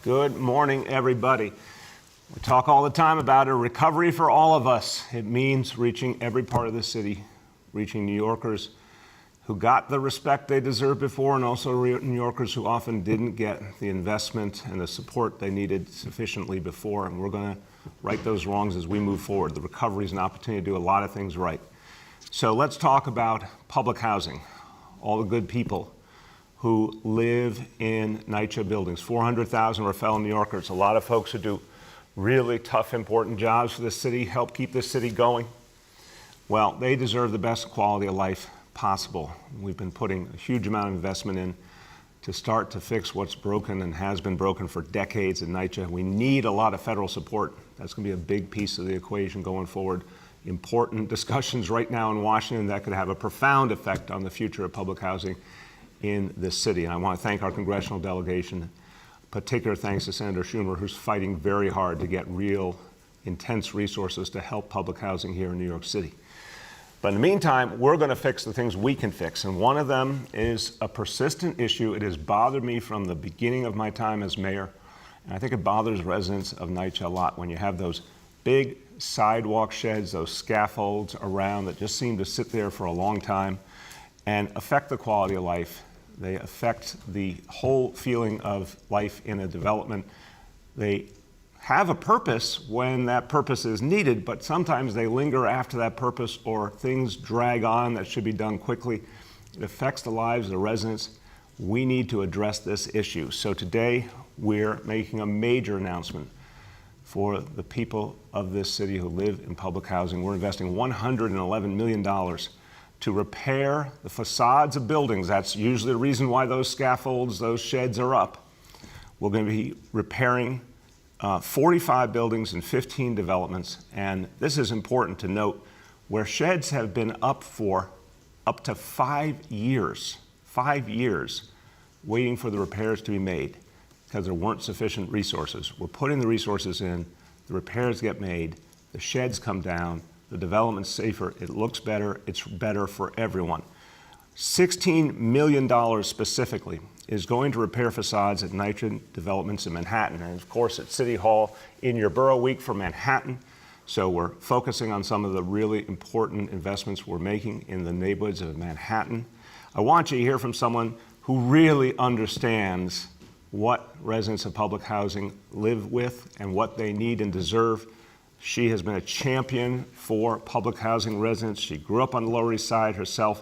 Good morning, everybody. We talk all the time about a recovery for all of us. It means reaching every part of the city, reaching New Yorkers who got the respect they deserved before, and also New Yorkers who often didn't get the investment and the support they needed sufficiently before. And we're going to right those wrongs as we move forward. The recovery is an opportunity to do a lot of things right. So let's talk about public housing, all the good people who live in NYCHA buildings. 400,000 are fellow New Yorkers. A lot of folks who do really tough, important jobs for the city, help keep this city going. Well, they deserve the best quality of life possible. We've been putting a huge amount of investment in to start to fix what's broken and has been broken for decades in NYCHA. We need a lot of federal support. That's going to be a big piece of the equation going forward. Important discussions right now in Washington that could have a profound effect on the future of public housing in this city. And I want to thank our congressional delegation. Particular thanks to Senator Schumer, who's fighting very hard to get real, intense resources to help public housing here in New York City. But in the meantime, we're going to fix the things we can fix. And one of them is a persistent issue. It has bothered me from the beginning of my time as mayor. And I think it bothers residents of NYCHA a lot when you have those big sidewalk sheds, those scaffolds around that just seem to sit there for a long time and affect the quality of life. They affect the whole feeling of life in a development. They have a purpose when that purpose is needed, but sometimes they linger after that purpose or things drag on that should be done quickly. It affects the lives of the residents. We need to address this issue. So today we're making a major announcement for the people of this city who live in public housing. We're investing $111 million to repair the facades of buildings. That's usually the reason why those scaffolds, those sheds are up. We're going to be repairing 45 buildings and 15 developments. And this is important to note, where sheds have been up for up to 5 years, waiting for the repairs to be made because there weren't sufficient resources. We're putting the resources in, the repairs get made, the sheds come down, the development's safer, it looks better, it's better for everyone. $16 million specifically is going to repair facades at NYCHA developments in Manhattan, and of course at City Hall in your borough week for Manhattan. So we're focusing on some of the really important investments we're making in the neighborhoods of Manhattan. I want you to hear from someone who really understands what residents of public housing live with and what they need and deserve. She has been a champion for public housing residents. She grew up on the Lower East Side herself.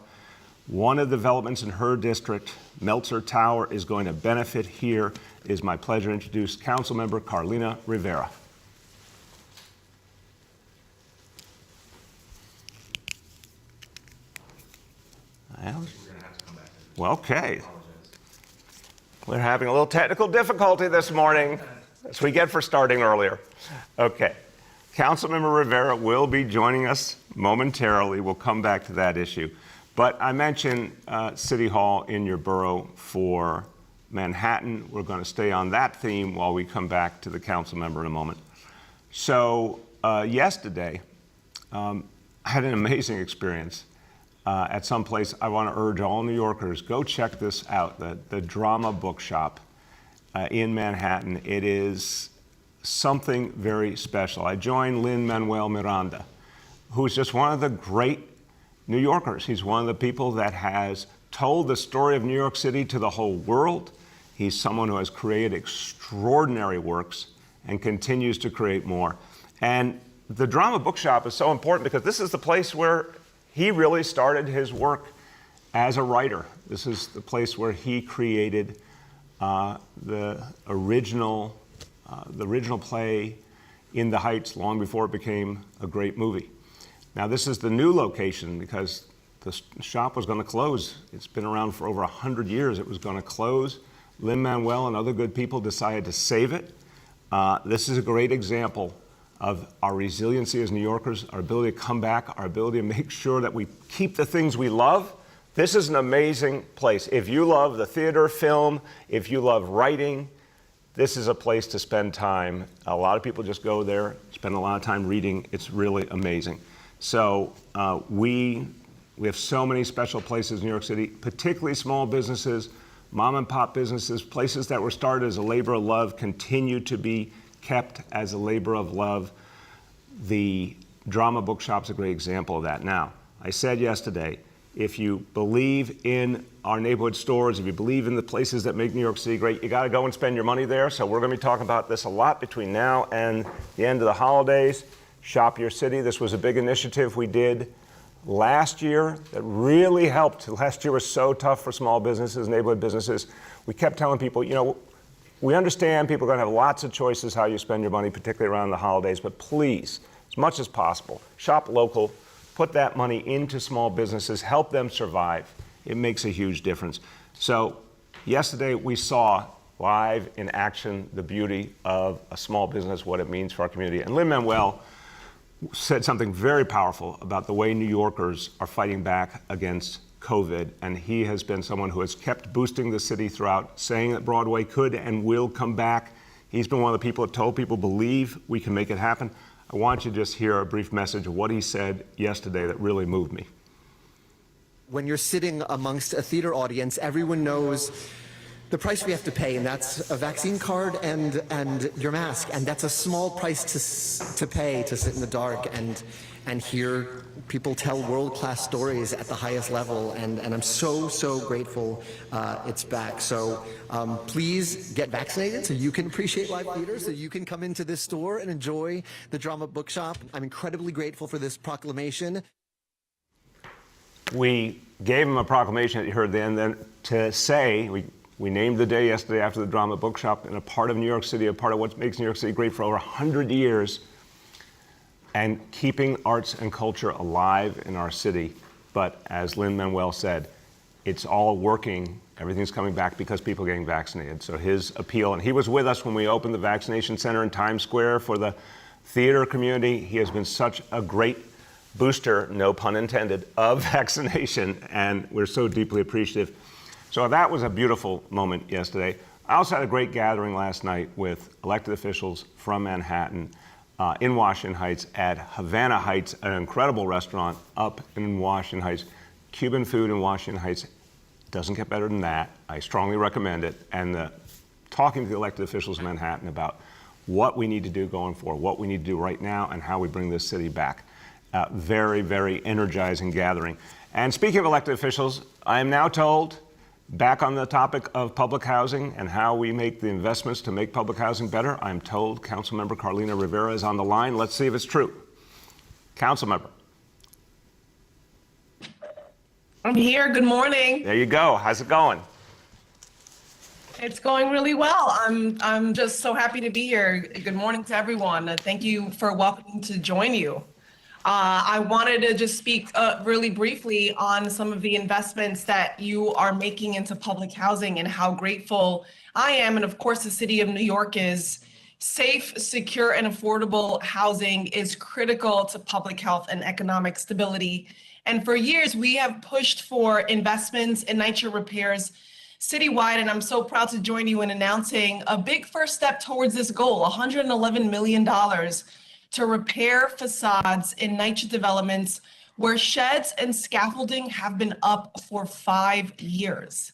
One of the developments in her district, Meltzer Tower, is going to benefit here. It is my pleasure to introduce Councilmember Carlina Rivera. Well, okay. We're having a little technical difficulty this morning, as we get for starting earlier. Okay. Councilmember Rivera will be joining us momentarily. We'll come back to that issue. But I mentioned City Hall in your borough for Manhattan. We're going to stay on that theme while we come back to the council member in a moment. So yesterday, I had an amazing experience at some place. I want to urge all New Yorkers, go check this out, the Drama Bookshop in Manhattan. It is something very special. I joined Lin-Manuel Miranda, who's just one of the great New Yorkers. He's one of the people that has told the story of New York City to the whole world. He's someone who has created extraordinary works and continues to create more. And the Drama Bookshop is so important because this is the place where he really started his work as a writer. This is the place where he created the original play In the Heights long before it became a great movie. Now this is the new location because the shop was going to close. It's been around for over 100 years. It was going to close. Lin-Manuel and other good people decided to save it. This is a great example of our resiliency as New Yorkers, our ability to come back, our ability to make sure that we keep the things we love. This is an amazing place. If you love the theater, film, if you love writing, this is a place to spend time. A lot of people just go there, spend a lot of time reading. It's really amazing. So we have so many special places in New York City, particularly small businesses, Mom and pop businesses, places that were started as a labor of love, continue to be kept as a labor of love. The drama bookshop's a great example of that. Now, I said yesterday, if you believe in our neighborhood stores, if you believe in the places that make New York City great, you got to go and spend your money there. So we're going to be talking about this a lot between now and the end of the holidays. Shop Your City. This was a big initiative we did last year that really helped. Last year was so tough for small businesses, neighborhood businesses. We kept telling people, you know, we understand people are going to have lots of choices how you spend your money, particularly around the holidays, but please, as much as possible, shop local, put that money into small businesses, help them survive. It makes a huge difference. So yesterday we saw live in action the beauty of a small business, what it means for our community. And Lin-Manuel said something very powerful about the way New Yorkers are fighting back against COVID. And he has been someone who has kept boosting the city throughout, saying that Broadway could and will come back. He's been one of the people that told people, believe we can make it happen. I want you to just hear a brief message of what he said yesterday that really moved me. When you're sitting amongst a theater audience, everyone knows the price we have to pay, and that's a vaccine card and your mask, and that's a small price to pay to sit in the dark and hear people tell world-class stories at the highest level, and I'm so grateful it's back. So please get vaccinated so you can appreciate live theater, so you can come into this store and enjoy the Drama Bookshop. I'm incredibly grateful for this proclamation. We gave him a proclamation that you heard then to say, we named the day yesterday after the Drama Bookshop, and a part of New York City, a part of what makes New York City great for over 100 years, and keeping arts and culture alive in our city. But as Lin-Manuel said, it's all working. Everything's coming back because people are getting vaccinated. So his appeal, and he was with us when we opened the vaccination center in Times Square for the theater community. He has been such a great booster, no pun intended, of vaccination, and we're so deeply appreciative. So that was a beautiful moment yesterday. I also had a great gathering last night with elected officials from Manhattan in Washington Heights at Havana Heights, an incredible restaurant up in Washington Heights. Cuban food in Washington Heights doesn't get better than that. I strongly recommend it. And talking to the elected officials in Manhattan about what we need to do going forward, what we need to do right now, and how we bring this city back. Very energizing gathering. And speaking of elected officials, I am now told, back on the topic of public housing and how we make the investments to make public housing better, I'm told Councilmember Carlina Rivera is on the line. Let's see if it's true. Councilmember. I'm here. Good morning. There you go. How's it going? It's going really well. I'm just so happy to be here. Good morning to everyone. Thank you for welcoming to join you. I wanted to just speak really briefly on some of the investments that you are making into public housing and how grateful I am, and of course the city of New York is. Safe, secure, and affordable housing is critical to public health and economic stability. And for years, we have pushed for investments in NYCHA repairs citywide, and I'm so proud to join you in announcing a big first step towards this goal, $111 million to repair facades in NYCHA developments where sheds and scaffolding have been up for 5 years.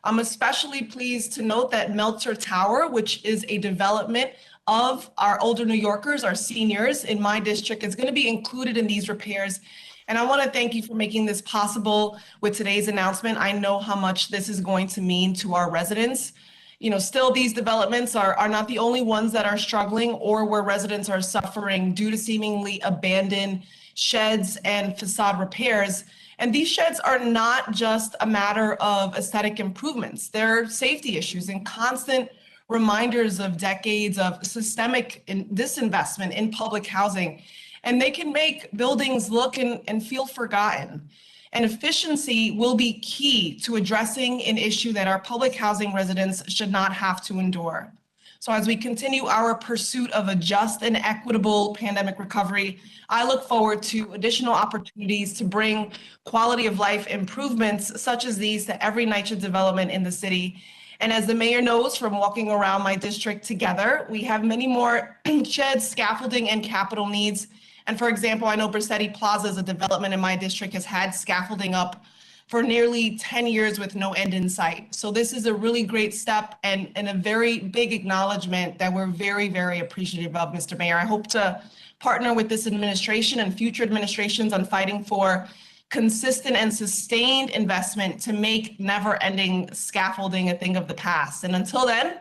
I'm especially pleased to note that Meltzer Tower, which is a development of our older New Yorkers, our seniors in my district, is going to be included in these repairs. And I want to thank you for making this possible with today's announcement. I know how much this is going to mean to our residents. You know, still these developments are not the only ones that are struggling or where residents are suffering due to seemingly abandoned sheds and facade repairs. And these sheds are not just a matter of aesthetic improvements. They're safety issues and constant reminders of decades of systemic disinvestment in public housing. And they can make buildings look and feel forgotten. And efficiency will be key to addressing an issue that our public housing residents should not have to endure. So as we continue our pursuit of a just and equitable pandemic recovery, I look forward to additional opportunities to bring quality of life improvements such as these to every NYCHA development in the city. And as the mayor knows from walking around my district together, we have many more sheds, scaffolding, and capital needs. And for example, I know Bracetti Plaza is a development in my district has had scaffolding up for nearly 10 years with no end in sight. So this is a really great step and a very big acknowledgement that we're very, very appreciative of, Mr. Mayor. I hope to partner with this administration and future administrations on fighting for consistent and sustained investment to make never-ending scaffolding a thing of the past. And until then,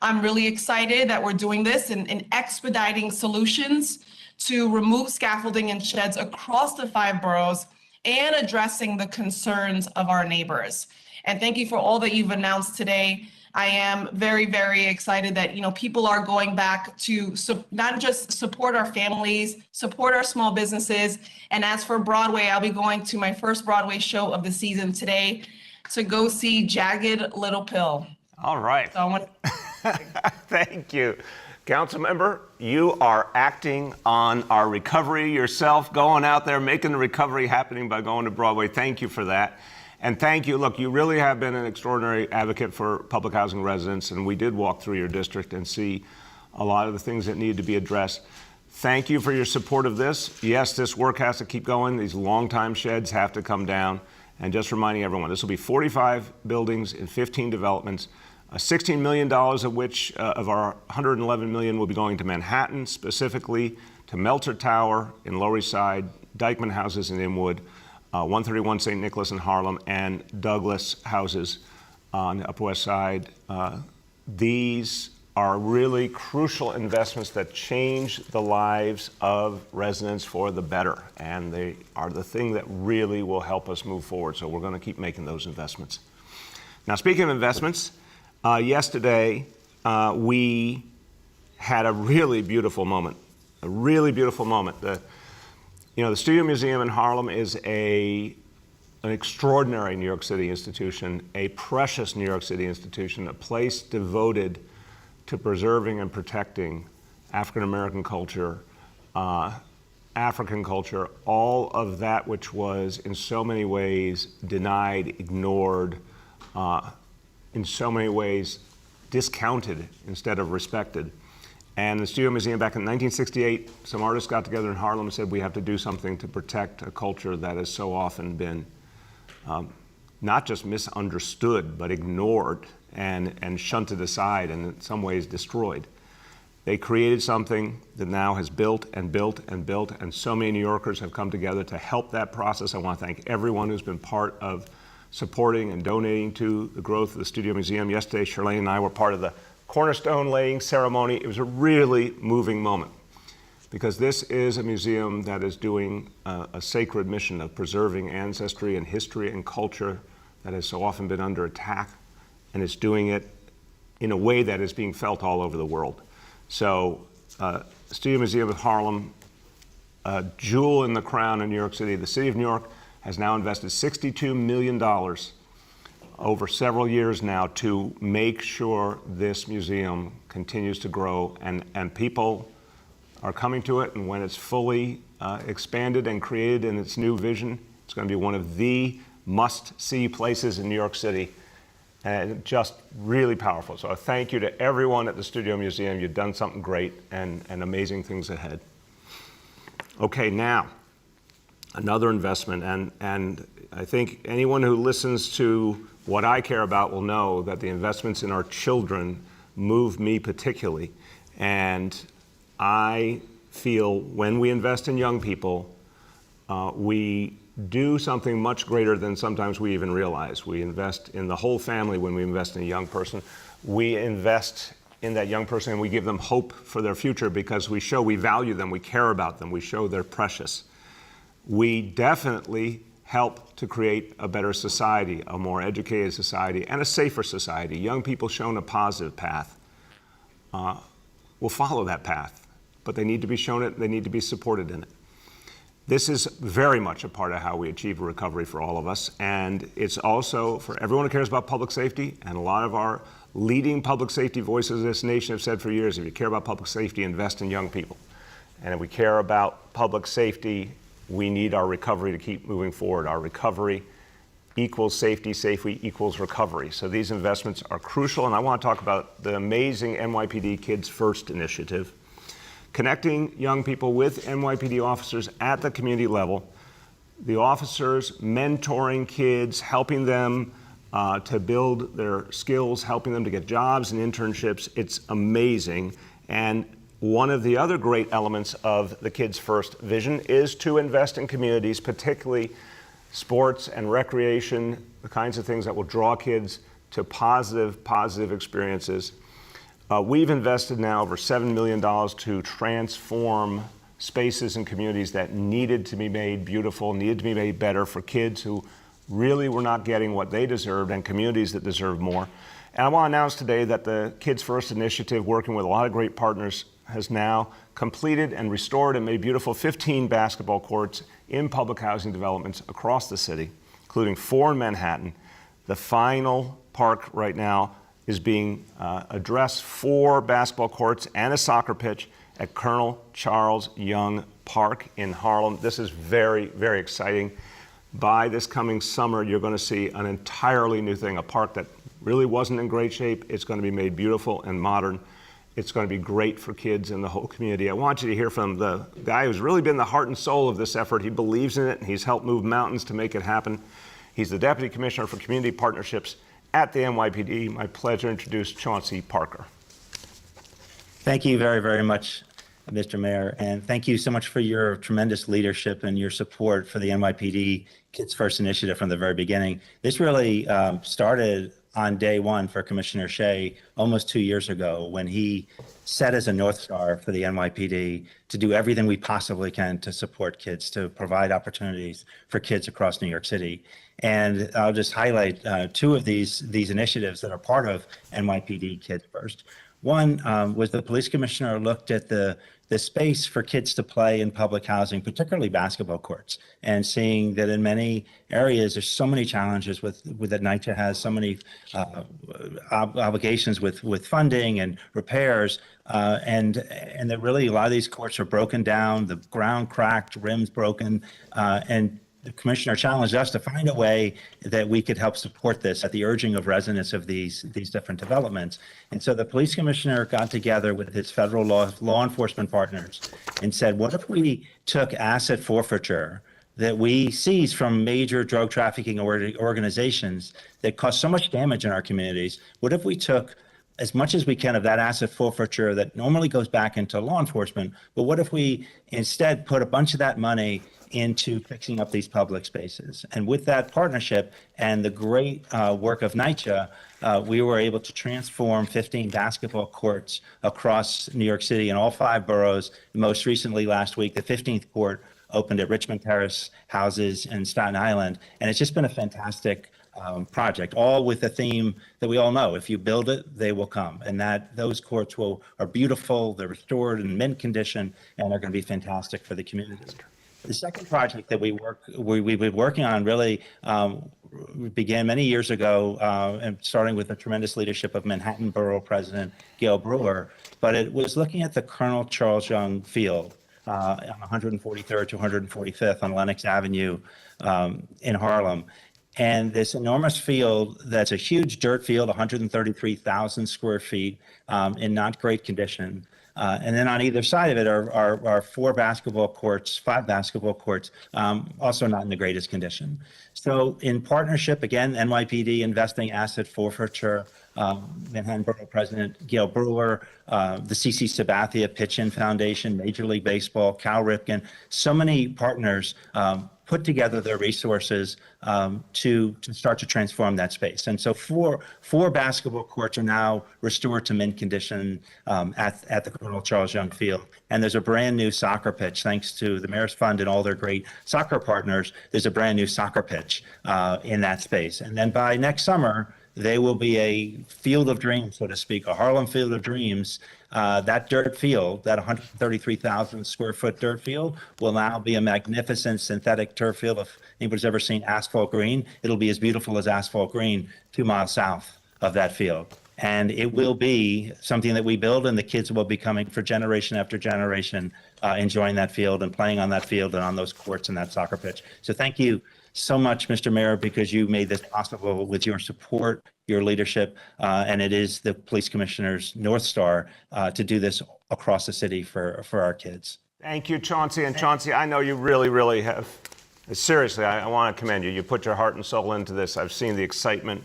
I'm really excited that we're doing this and expediting solutions to remove scaffolding and sheds across the 5 boroughs and addressing the concerns of our neighbors. And thank you for all that you've announced today. I am very, very excited that, people are going back to not just support our families, support our small businesses. And as for Broadway, I'll be going to my first Broadway show of the season today to go see Jagged Little Pill. All right. So I want Thank you. Councilmember, you are acting on our recovery yourself, going out there, making the recovery happening by going to Broadway. Thank you for that. And thank you. Look, you really have been an extraordinary advocate for public housing residents, and we did walk through your district and see a lot of the things that need to be addressed. Thank you for your support of this. Yes, this work has to keep going. These long-time sheds have to come down. And just reminding everyone, this will be 45 buildings in 15 developments. $16 million of which, of our $111 million will be going to Manhattan, specifically to Melter Tower in Lower East Side, Dyckman Houses in Inwood, 131 St. Nicholas in Harlem, and Douglas Houses on the Upper West Side. These are really crucial investments that change the lives of residents for the better, and they are the thing that really will help us move forward. So we're going to keep making those investments. Now, speaking of investments, yesterday, we had a really beautiful moment. The Studio Museum in Harlem is an extraordinary New York City institution, a precious New York City institution, a place devoted to preserving and protecting African American culture, African culture, all of that which was in so many ways denied, ignored, in so many ways discounted instead of respected. And the Studio Museum back in 1968, some artists got together in Harlem and said we have to do something to protect a culture that has so often been not just misunderstood, but ignored and shunted aside and in some ways destroyed. They created something that now has built and built and built, and so many New Yorkers have come together to help that process. I want to thank everyone who's been part of supporting and donating to the growth of the Studio Museum. Yesterday, Charlene and I were part of the cornerstone laying ceremony. It was a really moving moment because this is a museum that is doing a sacred mission of preserving ancestry and history and culture that has so often been under attack, and it's doing it in a way that is being felt all over the world. So, Studio Museum of Harlem, a jewel in the crown in New York City. The City of New York has now invested $62 million over several years now to make sure this museum continues to grow, and people are coming to it, and when it's fully expanded and created in its new vision, it's going to be one of the must-see places in New York City, and just really powerful. So a thank you to everyone at the Studio Museum. You've done something great and amazing things ahead. Okay, now, another investment, and I think anyone who listens to what I care about will know that the investments in our children move me particularly. And I feel when we invest in young people, we do something much greater than sometimes we even realize. We invest in the whole family when we invest in a young person. We invest in that young person and we give them hope for their future because we show we value them, we care about them, we show they're precious. We definitely help to create a better society, a more educated society, and a safer society. Young people shown a positive path will follow that path, but they need to be shown it, they need to be supported in it. This is very much a part of how we achieve a recovery for all of us, and it's also for everyone who cares about public safety, and a lot of our leading public safety voices in this nation have said for years, if you care about public safety, invest in young people. And if we care about public safety, we need our recovery to keep moving forward. Our recovery equals safety, safety equals recovery. So these investments are crucial, and I want to talk about the amazing NYPD Kids First initiative, connecting young people with NYPD officers at the community level the officers mentoring kids, helping them to build their skills, helping them to get jobs and internships. It's amazing. And one of the other great elements of the Kids First vision is to invest in communities, particularly sports and recreation, the kinds of things that will draw kids to positive experiences. We've invested now over $7 million to transform spaces and communities that needed to be made beautiful, needed to be made better for kids who really were not getting what they deserved, and communities that deserve more. And I want to announce today that the Kids First initiative, working with a lot of great partners, has now completed and restored and made beautiful 15 basketball courts in public housing developments across the city, including 4 in Manhattan. The final park right now is being addressed, 4 basketball courts and a soccer pitch at Colonel Charles Young Park in Harlem. This is very, very exciting. By this coming summer, you're going to see an entirely new thing, a park that really wasn't in great shape. It's going to be made beautiful and modern. It's going to be great for kids and the whole community. I want you to hear from the guy who's really been the heart and soul of this effort. He believes in it, and he's helped move mountains to make it happen. He's the Deputy Commissioner for Community Partnerships at the NYPD. My pleasure to introduce Chauncey Parker. Thank you very, very much, Mr. Mayor, and thank you so much for your tremendous leadership and your support for the NYPD Kids First initiative from the very beginning. This really started on day one for Commissioner Shea almost 2 years ago, when he set as a North Star for the NYPD to do everything we possibly can to support kids, to provide opportunities for kids across New York City. And I'll just highlight 2 of these initiatives that are part of NYPD Kids First. One was the police commissioner looked at the space for kids to play in public housing, particularly basketball courts, and seeing that in many areas there's so many challenges with that NYCHA has so many obligations with funding and repairs, and that really a lot of these courts are broken down, the ground cracked, rims broken, and the commissioner challenged us to find a way that we could help support this at the urging of residents of these different developments. And so the police commissioner got together with his federal law enforcement partners and said, what if we took asset forfeiture that we seize from major drug trafficking organizations that cause so much damage in our communities? What if we took as much as we can of that asset forfeiture that normally goes back into law enforcement, but what if we instead put a bunch of that money into fixing up these public spaces? And with that partnership and the great work of NYCHA, we were able to transform 15 basketball courts across New York City in all 5 boroughs. Most recently last week, the 15th court opened at Richmond Terrace Houses in Staten Island. And it's just been a fantastic project, all with a theme that we all know: if you build it, they will come. And that those courts are beautiful, they're restored in mint condition, and are going to be fantastic for the community. The second project that we've been working on really began many years ago, and starting with the tremendous leadership of Manhattan Borough President Gail Brewer, but it was looking at the Colonel Charles Young Field on 143rd to 145th on Lenox Avenue in Harlem. And this enormous field, that's a huge dirt field, 133,000 square feet, in not great condition. And then on either side of it are 4 basketball courts, 5 basketball courts, also not in the greatest condition. So in partnership, again, NYPD investing asset forfeiture, Manhattan Borough President Gail Brewer, the CC Sabathia Pitch-In Foundation, Major League Baseball, Cal Ripken, so many partners put together their resources to start to transform that space. And so four basketball courts are now restored to mint condition at the Colonel Charles Young Field. And there's a brand new soccer pitch, thanks to the Mayor's Fund and all their great soccer partners. There's a brand new soccer pitch in that space. And then by next summer, they will be a field of dreams, so to speak, a Harlem Field of Dreams. That dirt field, that 133,000 square foot dirt field, will now be a magnificent synthetic turf field. If anybody's ever seen asphalt green, it'll be as beautiful as asphalt green 2 miles south of that field. And it will be something that we build, and the kids will be coming for generation after generation, enjoying that field and playing on that field and on those courts and that soccer pitch. So thank you so much, Mr. Mayor, because you made this possible with your support, your leadership, and it is the police commissioner's North Star to do this across the city for our kids. Thank you, Chauncey. And Chauncey, I know you really, really have Seriously, I want to commend you. You put your heart and soul into this. I've seen the excitement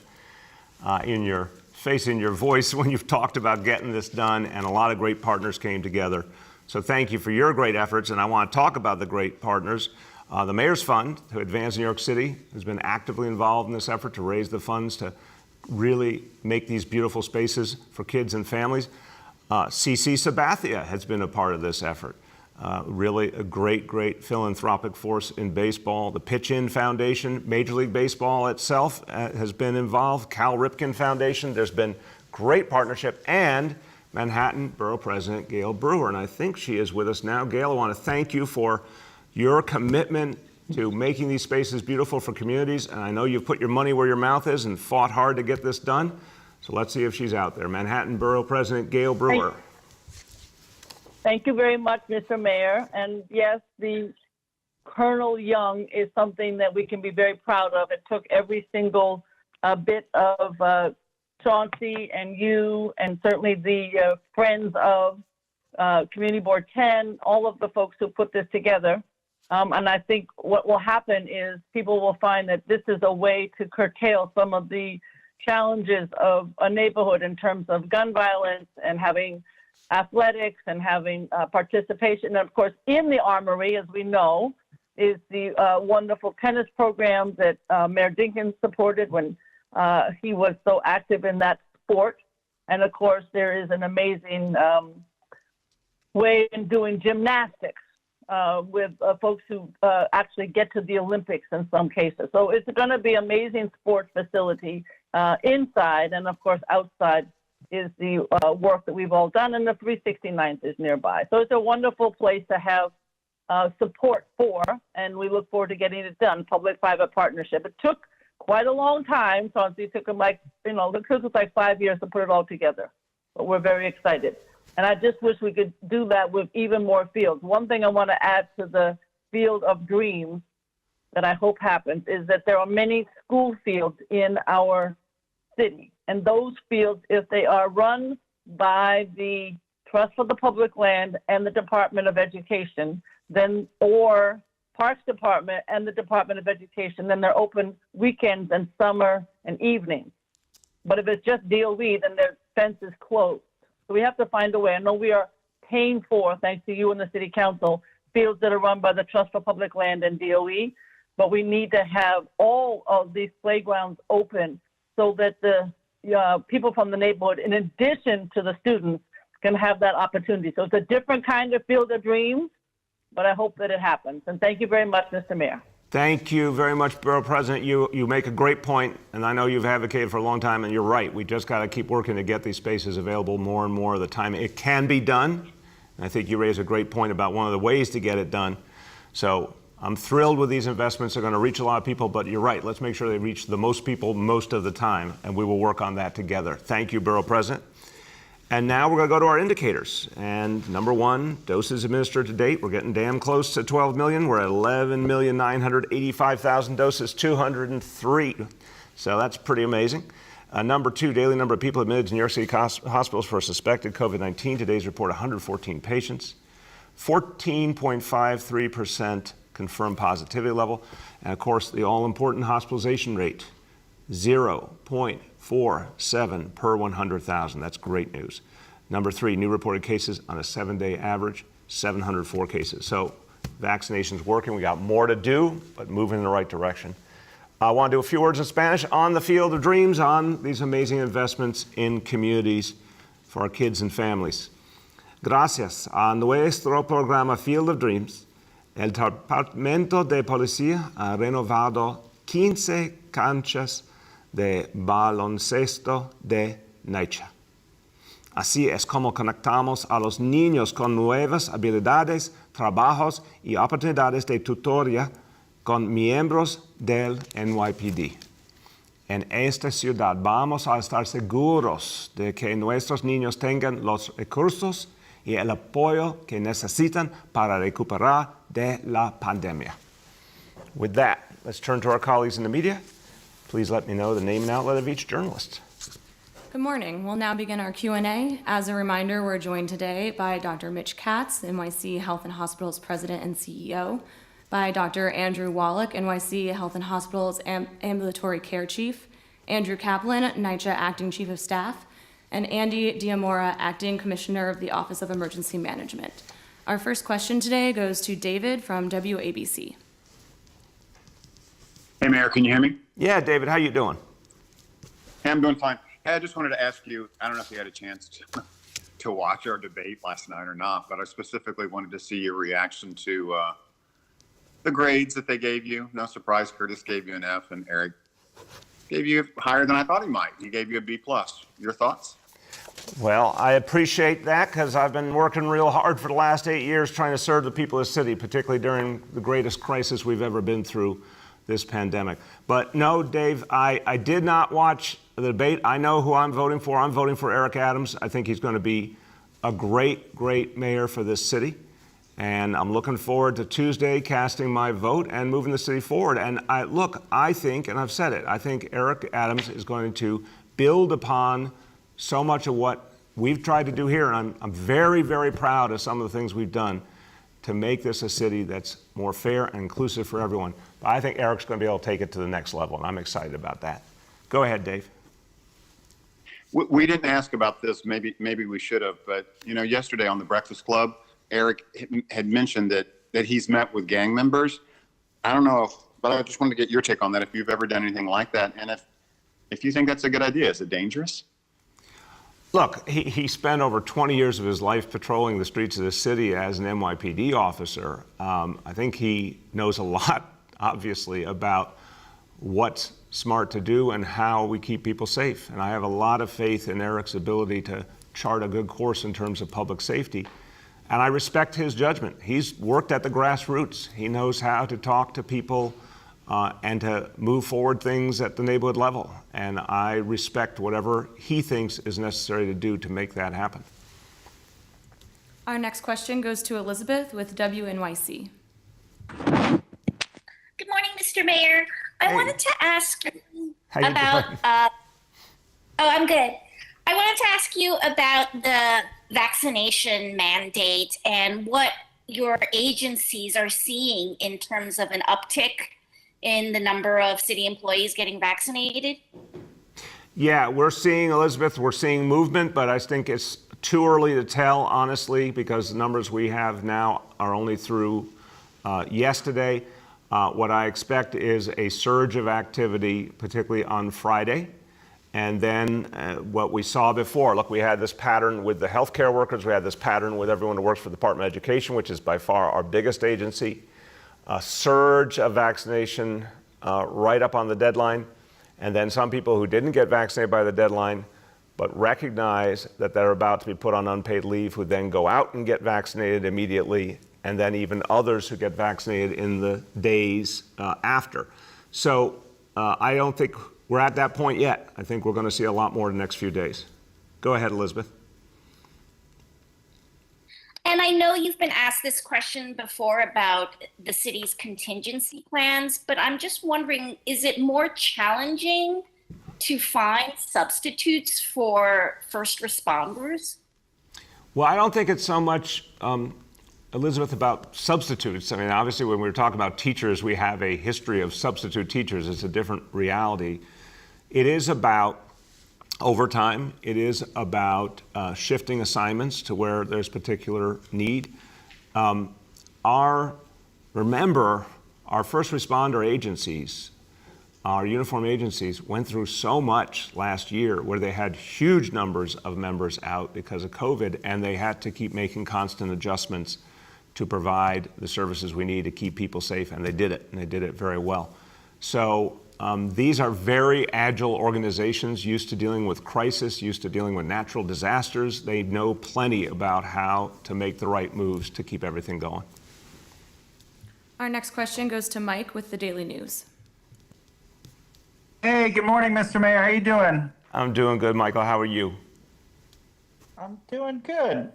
in your face, in your voice when you've talked about getting this done, and a lot of great partners came together. So thank you for your great efforts, and I want to talk about the great partners. The Mayor's Fund to Advance New York City has been actively involved in this effort to raise the funds to really make these beautiful spaces for kids and families. CC Sabathia has been a part of this effort. Really a great philanthropic force in baseball. The Pitch In Foundation, Major League Baseball itself has been involved. Cal Ripken Foundation, there's been great partnership, and Manhattan Borough President Gail Brewer, and I think she is with us now. Gail, I want to thank you for your commitment to making these spaces beautiful for communities, and I know you've put your money where your mouth is and fought hard to get this done. So let's see if she's out there. Manhattan Borough President Gail Brewer. Thank you very much, Mr. Mayor. And yes, the Colonel Young is something that we can be very proud of. It took every single bit of Chauncey and you, and certainly the friends of Community Board 10, all of the folks who put this together. And I think what will happen is people will find that this is a way to curtail some of the challenges of a neighborhood in terms of gun violence and having athletics and having participation. And of course, in the Armory, as we know, is the wonderful tennis program that Mayor Dinkins supported when he was so active in that sport. And of course, there is an amazing way in doing gymnastics with folks who actually get to the Olympics in some cases. So it's going to be an amazing sports facility inside, and of course outside is the work that we've all done, and the 369th is nearby. So it's a wonderful place to have support for, and we look forward to getting it done, public-private partnership. It took quite a long time, so it took them it took us like 5 years to put it all together, but we're very excited. And I just wish we could do that with even more fields. One thing I want to add to the Field of Dreams that I hope happens is that there are many school fields in our city. And those fields, if they are run by the Trust for the Public Land and the Department of Education, then, or Parks Department and the Department of Education, then they're open weekends and summer and evenings. But if it's just DOE, then their fence is closed. So we have to find a way. I know we are paying for, thanks to you and the City Council, fields that are run by the Trust for Public Land and DOE, but we need to have all of these playgrounds open so that the people from the neighborhood, in addition to the students, can have that opportunity. So it's a different kind of Field of Dreams, but I hope that it happens. And thank you very much, Mr. Mayor. Thank you very much, Borough President. You make a great point, and I know you've advocated for a long time, and you're right. We just got to keep working to get these spaces available more and more of the time. It can be done, and I think you raise a great point about one of the ways to get it done. So I'm thrilled with these investments. They're going to reach a lot of people, but you're right. Let's make sure they reach the most people most of the time, and we will work on that together. Thank you, Borough President. And now we're going to go to our indicators. And number one, doses administered to date. We're getting damn close to 12 million. We're at 11,985,000 doses, 203. So that's pretty amazing. Number two, daily number of people admitted to New York City hospitals for suspected COVID-19. Today's report, 114 patients. 14.53% confirmed positivity level. And of course, the all-important hospitalization rate, 0.47 per 100,000. That's great news. Number three, new reported cases on a 7-day average, 704 cases. So vaccination's working. We got more to do, but moving in the right direction. I want to do a few words in Spanish on the Field of Dreams, on these amazing investments in communities for our kids and families. Gracias a nuestro programa Field of Dreams, el Departamento de Policía ha renovado 15 canchas de baloncesto de Necha. Así es como conectamos a los niños con nuevas habilidades, trabajos y oportunidades de tutoría con miembros del NYPD. En esta ciudad vamos a estar seguros de que nuestros niños tengan los recursos y el apoyo que necesitan para recuperar de la pandemia. With that, let's turn to our colleagues in the media. Please let me know the name and outlet of each journalist. Good morning. We'll now begin our Q&A. As a reminder, we're joined today by Dr. Mitch Katz, NYC Health and Hospitals President and CEO, by Dr. Andrew Wallach, NYC Health and Hospitals Ambulatory Care Chief, Andrew Kaplan, NYCHA Acting Chief of Staff, and Andy Diamora, Acting Commissioner of the Office of Emergency Management. Our first question today goes to David from WABC. Hey, Mayor, can you hear me? Yeah, David, how you doing? Hey, I'm doing fine. Hey, I just wanted to ask you, I don't know if you had a chance to watch our debate last night or not, but I specifically wanted to see your reaction to the grades that they gave you. No surprise, Curtis gave you an F and Eric gave you higher than I thought he might. He gave you a B+. Your thoughts? Well, I appreciate that because I've been working real hard for the last 8 years trying to serve the people of the city, particularly during the greatest crisis we've ever been through, this pandemic. But no, Dave, I did not watch the debate. I know who I'm voting for. I'm voting for Eric Adams. I think he's going to be a great, great mayor for this city. And I'm looking forward to Tuesday casting my vote and moving the city forward. And I think, and I've said it, I think Eric Adams is going to build upon so much of what we've tried to do here. And I'm very, very proud of some of the things we've done to make this a city that's more fair and inclusive for everyone. But I think Eric's going to be able to take it to the next level, and I'm excited about that. Go ahead, Dave. We didn't ask about this. Maybe we should have. But yesterday on the Breakfast Club, Eric had mentioned that he's met with gang members. I don't know but I just wanted to get your take on that. If you've ever done anything like that, and if you think that's a good idea, is it dangerous? Look, he spent over 20 years of his life patrolling the streets of the city as an NYPD officer. I think he knows a lot, obviously, about what's smart to do and how we keep people safe. And I have a lot of faith in Eric's ability to chart a good course in terms of public safety. And I respect his judgment. He's worked at the grassroots. He knows how to talk to people and to move forward things at the neighborhood level. And I respect whatever he thinks is necessary to do to make that happen. Our next question goes to Elizabeth with WNYC. Good morning, Mr. Mayor. I wanted to ask you about, I'm good. I wanted to ask you about the vaccination mandate and what your agencies are seeing in terms of an uptick in the number of city employees getting vaccinated. Yeah, we're seeing movement, but I think it's too early to tell, honestly, because the numbers we have now are only through yesterday. What I expect is a surge of activity, particularly on Friday. And then what we saw before, look, we had this pattern with the healthcare workers, we had this pattern with everyone who works for the Department of Education, which is by far our biggest agency. A surge of vaccination right up on the deadline. And then some people who didn't get vaccinated by the deadline, but recognize that they're about to be put on unpaid leave, who then go out and get vaccinated immediately, and then even others who get vaccinated in the days after. So I don't think we're at that point yet. I think we're going to see a lot more in the next few days. Go ahead, Elizabeth. And I know you've been asked this question before about the city's contingency plans, but I'm just wondering, is it more challenging to find substitutes for first responders? Well, I don't think it's so much, Elizabeth, about substitutes. I mean, obviously, when we were talking about teachers, we have a history of substitute teachers. It's a different reality. It is about overtime. It is about shifting assignments to where there's particular need. Remember, our first responder agencies, our uniform agencies, went through so much last year where they had huge numbers of members out because of COVID, and they had to keep making constant adjustments to provide the services we need to keep people safe, and they did it, and they did it very well. So these are very agile organizations, used to dealing with crisis, used to dealing with natural disasters. They know plenty about how to make the right moves to keep everything going. Our next question goes to Mike with the Daily News. Hey, good morning, Mr. Mayor. How you doing? I'm doing good, Michael. How are you? I'm doing good.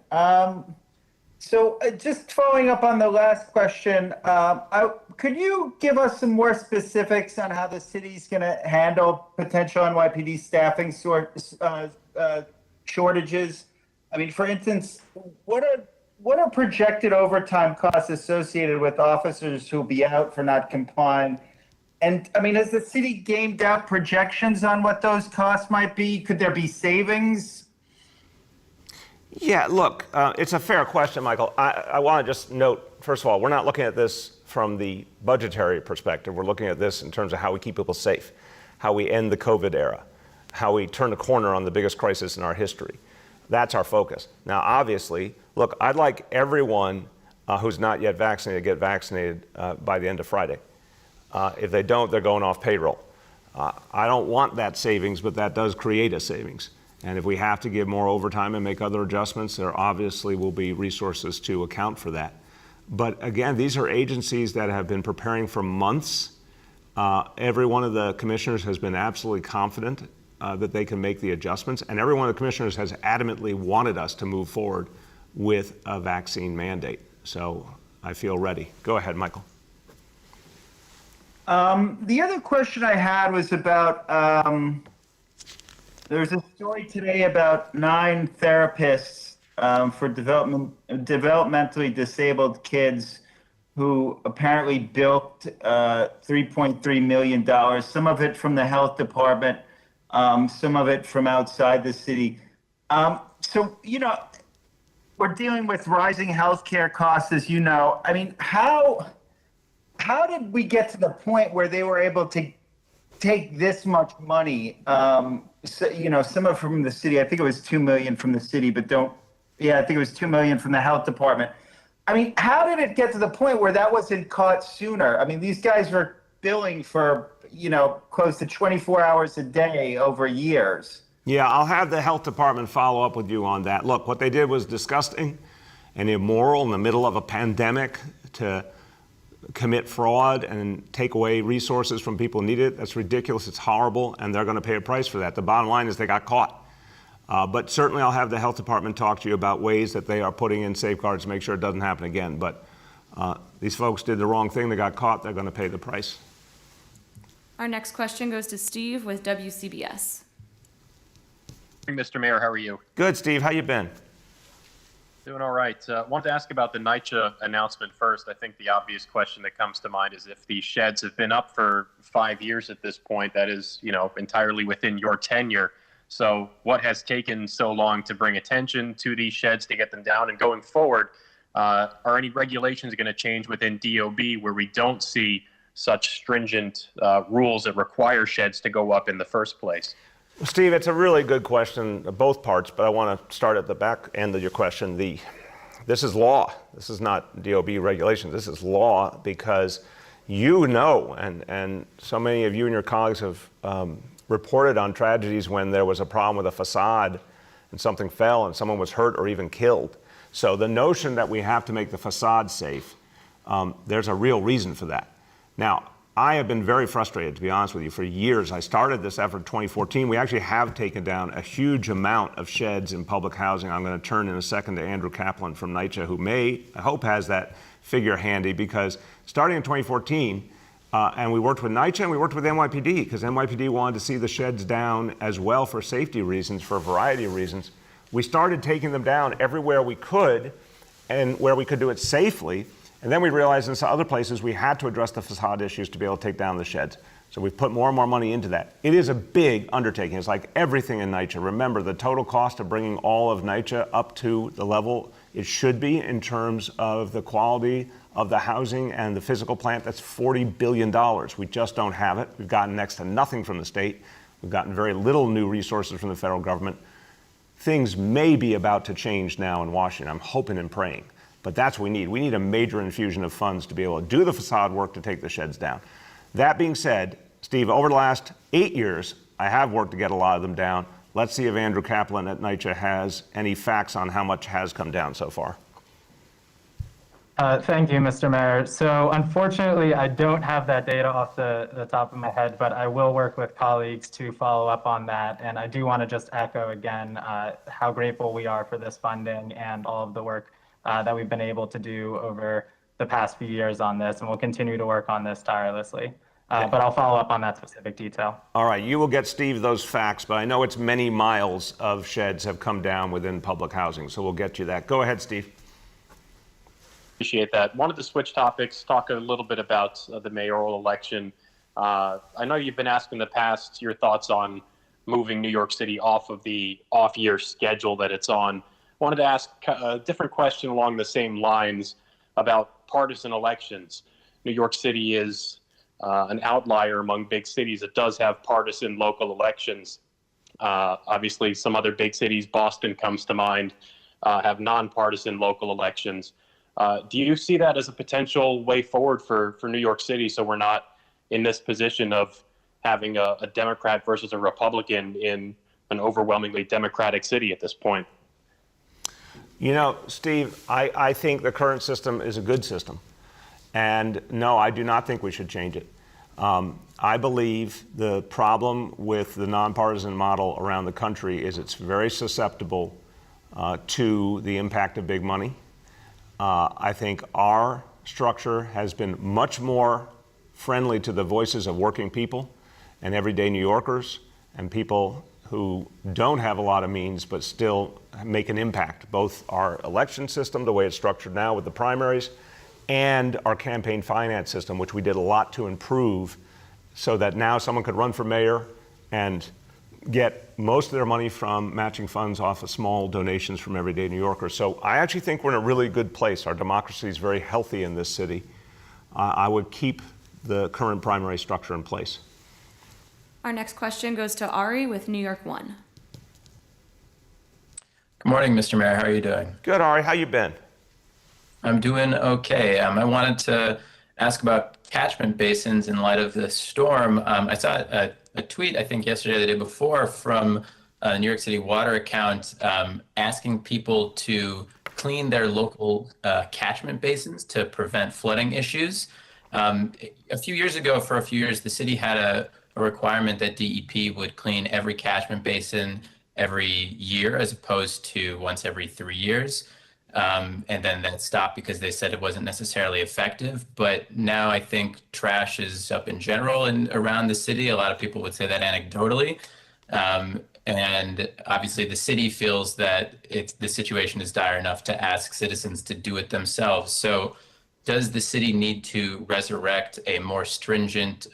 So just following up on the last question, could you give us some more specifics on how the city's going to handle potential NYPD staffing shortages? I mean, for instance, what are what are projected overtime costs associated with officers who'll be out for not complying? And I mean, has the city gamed out projections on what those costs might be? Could there be savings? Yeah, look, it's a fair question, Michael. I want to just note, first of all, we're not looking at this from the budgetary perspective. We're looking at this in terms of how we keep people safe, how we end the COVID era, how we turn the corner on the biggest crisis in our history. That's our focus. Now, obviously, look, I'd like everyone who's not yet vaccinated to get vaccinated by the end of Friday. If they don't, they're going off payroll. I don't want that savings, but that does create a savings. And if we have to give more overtime and make other adjustments, there obviously will be resources to account for that. But again, these are agencies that have been preparing for months. Every one of the commissioners has been absolutely confident that they can make the adjustments. And every one of the commissioners has adamantly wanted us to move forward with a vaccine mandate. So I feel ready. Go ahead, Michael. The other question I had was about, there's a story today about 9 therapists for developmentally disabled kids who apparently bilked $3.3 million, some of it from the health department, some of it from outside the city. So, you know, we're dealing with rising healthcare costs, as you know. I mean, how did we get to the point where they were able to take this much money? So, you know, some of it from the city, I think it was $2 million from the city, but I think it was $2 million from the health department. I mean, how did it get to the point where that wasn't caught sooner? I mean, these guys were billing for, you know, close to 24 hours a day over years. Yeah, I'll have the health department follow up with you on that. Look, what they did was disgusting and immoral in the middle of a pandemic to commit fraud and take away resources from people who need it. That's ridiculous. It's horrible, and they're going to pay a price for that. The bottom line is they got caught. But certainly I'll have the health department talk to you about ways that they are putting in safeguards to make sure it doesn't happen again. But these folks did the wrong thing. They got caught. They're going to pay the price. Our next question goes to Steve with WCBS. Mr. Mayor, how are you? Good, Steve. How you been? Doing all right. Wanted to ask about the NYCHA announcement first. I think the obvious question that comes to mind is if these sheds have been up for 5 years at this point, that is, you know, entirely within your tenure. So what has taken so long to bring attention to these sheds to get them down? And going forward, are any regulations going to change within DOB where we don't see such stringent rules that require sheds to go up in the first place? Steve, it's a really good question, both parts, but I want to start at the back end of your question. This is law. This is not DOB regulations. This is law because you know, and so many of you and your colleagues have reported on tragedies when there was a problem with a facade and something fell and someone was hurt or even killed. So the notion that we have to make the facade safe, there's a real reason for that. Now, I have been very frustrated, to be honest with you, for years. I started this effort in 2014. We actually have taken down a huge amount of sheds in public housing. I'm going to turn in a second to Andrew Kaplan from NYCHA, who I hope has that figure handy, because starting in 2014, and we worked with NYCHA and we worked with NYPD, because NYPD wanted to see the sheds down as well for safety reasons, for a variety of reasons. We started taking them down everywhere we could and where we could do it safely. And then we realized in some other places we had to address the facade issues to be able to take down the sheds. So we've put more and more money into that. It is a big undertaking. It's like everything in NYCHA. Remember, the total cost of bringing all of NYCHA up to the level it should be in terms of the quality of the housing and the physical plant, that's $40 billion. We just don't have it. We've gotten next to nothing from the state. We've gotten very little new resources from the federal government. Things may be about to change now in Washington. I'm hoping and praying. But that's what we need. We need a major infusion of funds to be able to do the facade work to take the sheds down. That being said, Steve, over the last 8 years, I have worked to get a lot of them down. Let's see if Andrew Kaplan at NYCHA has any facts on how much has come down so far. Thank you, Mr. Mayor. So unfortunately, I don't have that data off the top of my head, but I will work with colleagues to follow up on that. And I do want to just echo again how grateful we are for this funding and all of the work that we've been able to do over the past few years on this, and we'll continue to work on this tirelessly. But I'll follow up on that specific detail. All right, you will get Steve those facts, but I know it's many miles of sheds have come down within public housing, so we'll get you that. Go ahead, Steve. Appreciate that. Wanted to switch topics, talk a little bit about the mayoral election. I know you've been asked in the past your thoughts on moving New York City off of the off-year schedule that it's on. Wanted to ask a different question along the same lines about partisan elections. New York City is an outlier among big cities. It does have partisan local elections. Obviously, some other big cities, Boston comes to mind, have nonpartisan local elections. Do you see that as a potential way forward for New York City, so we're not in this position of having a Democrat versus a Republican in an overwhelmingly Democratic city at this point? You know, Steve, I think the current system is a good system. And no, I do not think we should change it. I believe the problem with the nonpartisan model around the country is it's very susceptible to the impact of big money. I think our structure has been much more friendly to the voices of working people and everyday New Yorkers and people who don't have a lot of means but still make an impact. Both our election system, the way it's structured now with the primaries, and our campaign finance system, which we did a lot to improve so that now someone could run for mayor and get most of their money from matching funds off of small donations from everyday New Yorkers. So I actually think we're in a really good place. Our democracy is very healthy in this city. I would keep the current primary structure in place. Our next question goes to Ari with New York One. Good morning, Mr. Mayor. How are you doing? Good, Ari. How you been? I'm doing okay. I wanted to ask about catchment basins in light of the storm. I saw a tweet, I think yesterday or the day before, from a New York City water account asking people to clean their local catchment basins to prevent flooding issues. A few years ago, for a few years, the city had a requirement that DEP would clean every catchment basin every year as opposed to once every 3 years. And then that stopped because they said it wasn't necessarily effective. But now I think trash is up in general and around the city. A lot of people would say that anecdotally. And obviously the city feels that the situation is dire enough to ask citizens to do it themselves. So does the city need to resurrect a more stringent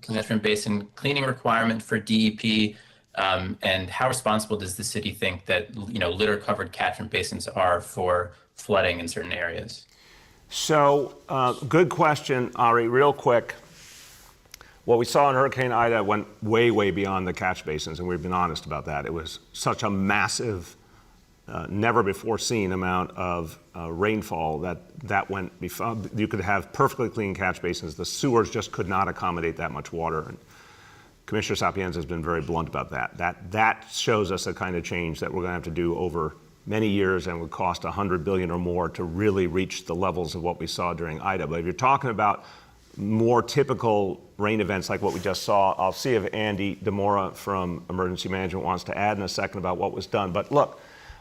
catchment basin cleaning requirement for DEP? And how responsible does the city think that, litter covered catchment basins are for flooding in certain areas? So, good question, Ari. Real quick. What we saw in Hurricane Ida went way, way beyond the catch basins, and we've been honest about that. It was such a massive, never before seen amount of rainfall that went before. You could have perfectly clean catch basins. The sewers just could not accommodate that much water. And Commissioner Sapienza has been very blunt about that. That shows us a kind of change that we're going to have to do over many years and would cost $100 billion or more to really reach the levels of what we saw during Ida. But if you're talking about more typical rain events like what we just saw, I'll see if Andy DeMora from Emergency Management wants to add in a second about what was done. But look,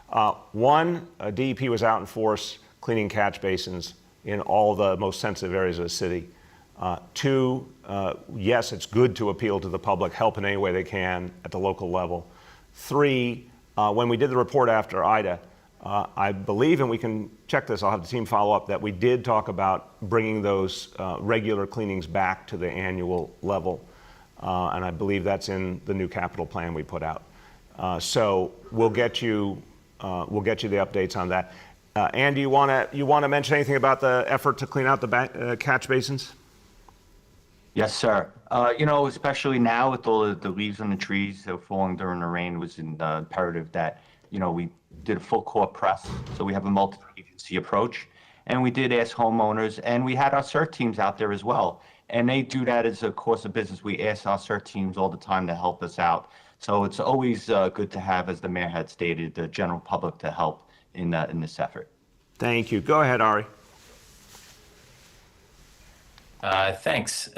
DEP was out in force cleaning catch basins in all the most sensitive areas of the city. Two, yes, it's good to appeal to the public, help in any way they can at the local level. Three, when we did the report after Ida, I believe, and we can check this, I'll have the team follow up, that we did talk about bringing those regular cleanings back to the annual level. And I believe that's in the new capital plan we put out. So we'll get you the updates on that. Andy, you want to mention anything about the effort to clean out the catch basins? Yes, sir. Especially now with all of the leaves on the trees that were falling during the rain, it was imperative that, we did a full court press. So we have a multi-agency approach. And we did ask homeowners, and we had our CERT teams out there as well. And they do that as a course of business. We ask our CERT teams all the time to help us out. So it's always good to have, as the mayor had stated, the general public to help in this effort. Thank you. Go ahead, Ari. Thanks.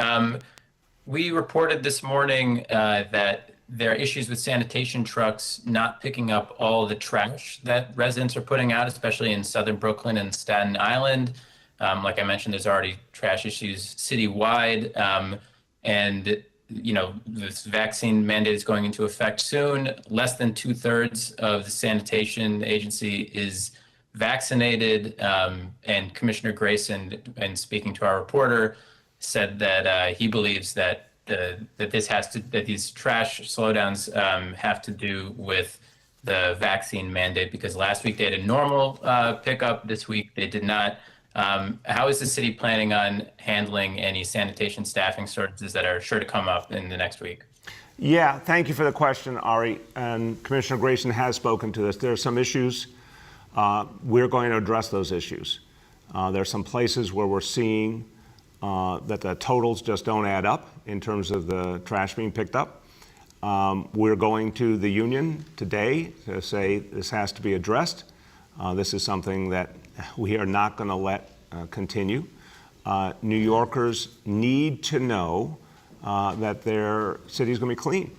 We reported this morning that there are issues with sanitation trucks not picking up all the trash that residents are putting out, especially in southern Brooklyn and Staten Island. Like I mentioned, there's already trash issues citywide. And, this vaccine mandate is going into effect soon. Less than 2/3 of the sanitation agency is vaccinated, and Commissioner Grayson, and speaking to our reporter, said that he believes that that these trash slowdowns have to do with the vaccine mandate, because last week they had a normal pickup. This week they did not. How is the city planning on handling any sanitation staffing shortages that are sure to come up in the next week? Yeah, thank you for the question, Ari. And Commissioner Grayson has spoken to this. There are some issues. We're going to address those issues. There are some places where we're seeing that the totals just don't add up in terms of the trash being picked up. We're going to the union today to say this has to be addressed. This is something that we are not going to let continue. New Yorkers need to know that their city is going to be clean,